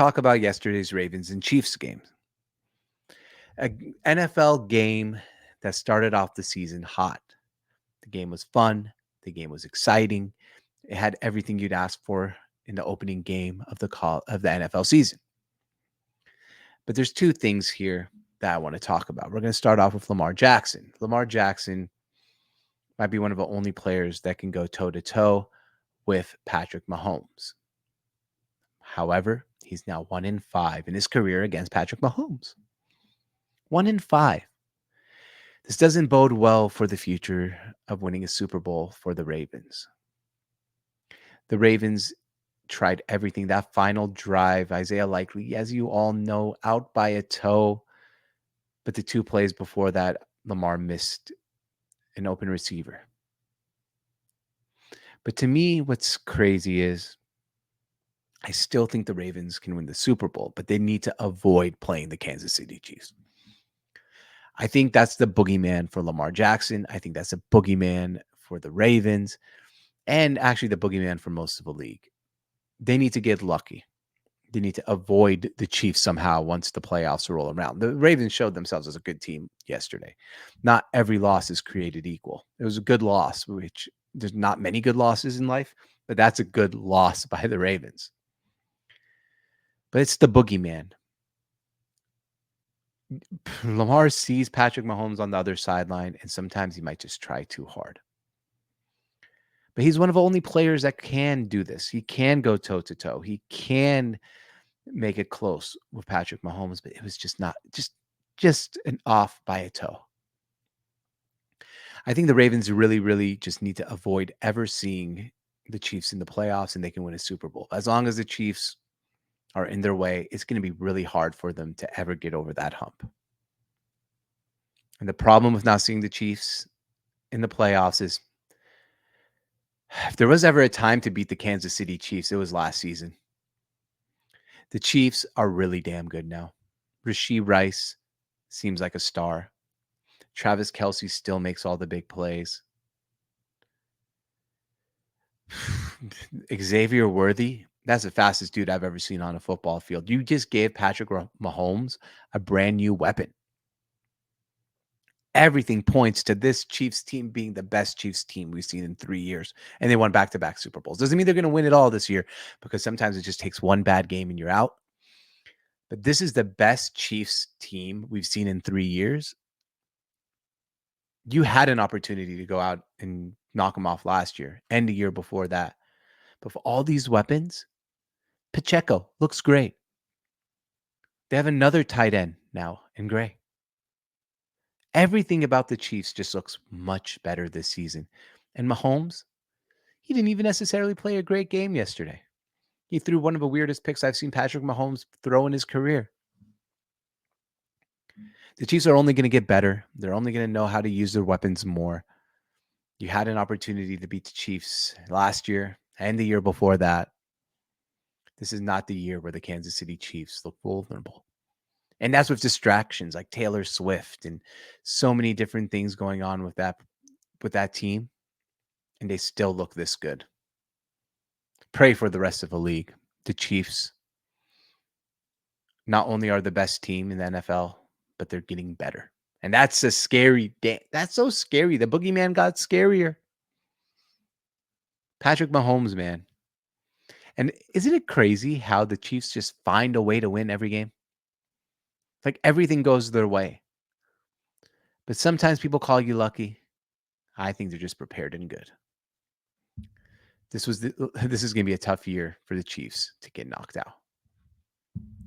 talk about yesterday's Ravens and Chiefs game. An NFL game that started off the season hot. The game was fun. The game was exciting. It had everything you'd ask for in the opening game of the NFL season. But there's two things here that I want to talk about. We're going to start off with Lamar Jackson. Lamar Jackson might be one of the only players that can go toe to toe with Patrick Mahomes. However, he's now 1-5 in his career against Patrick Mahomes. 1-5. This doesn't bode well for the future of winning a Super Bowl for the Ravens. The Ravens tried everything. That final drive, Isaiah Likely, as you all know, out by a toe. But the two plays before that, Lamar missed an open receiver. But to me, what's crazy is I still think the Ravens can win the Super Bowl, but they need to avoid playing the Kansas City Chiefs. I think that's the boogeyman for Lamar Jackson. I think that's a boogeyman for the Ravens and actually the boogeyman for most of the league. They need to get lucky. They need to avoid the Chiefs somehow once the playoffs roll around. The Ravens showed themselves as a good team yesterday. Not every loss is created equal. It was a good loss, which there's not many good losses in life, but that's a good loss by the Ravens. But it's the boogeyman. Lamar sees Patrick Mahomes on the other sideline, and sometimes he might just try too hard. But he's one of the only players that can do this. He can go toe to toe. He can make it close with Patrick Mahomes, but it was just not just an off by a toe. I think the Ravens really just need to avoid ever seeing the Chiefs in the playoffs, and they can win a Super Bowl. As long as the Chiefs are in their way, it's going to be really hard for them to ever get over that hump. And the problem with not seeing the Chiefs in the playoffs is if there was ever a time to beat the Kansas City Chiefs, it was last season. The Chiefs are really damn good now. Rashee Rice seems like a star. Travis Kelce still makes all the big plays. Xavier Worthy, that's the fastest dude I've ever seen on a football field. You just gave Patrick Mahomes a brand new weapon. Everything points to this Chiefs team being the best Chiefs team we've seen in 3 years. And they won back-to-back Super Bowls. Doesn't mean they're going to win it all this year because sometimes it just takes one bad game and you're out. But this is the best Chiefs team we've seen in 3 years. You had an opportunity to go out and knock them off last year and the year before that. But for all these weapons, Pacheco looks great. They have another tight end now in Gray. Everything about the Chiefs just looks much better this season. And Mahomes, he didn't even necessarily play a great game yesterday. He threw one of the weirdest picks I've seen Patrick Mahomes throw in his career. The Chiefs are only going to get better. They're only going to know how to use their weapons more. You had an opportunity to beat the Chiefs last year and the year before that. This is not the year where the Kansas City Chiefs look vulnerable. And that's with distractions like Taylor Swift and so many different things going on with that team. And they still look this good. Pray for the rest of the league. The Chiefs not only are the best team in the NFL, but they're getting better. And that's a scary day. That's so scary. The boogeyman got scarier. Patrick Mahomes, man. And isn't it crazy how the Chiefs just find a way to win every game? Like everything goes their way. But sometimes people call you lucky. I think they're just prepared and good. This is going to be a tough year for the Chiefs to get knocked out.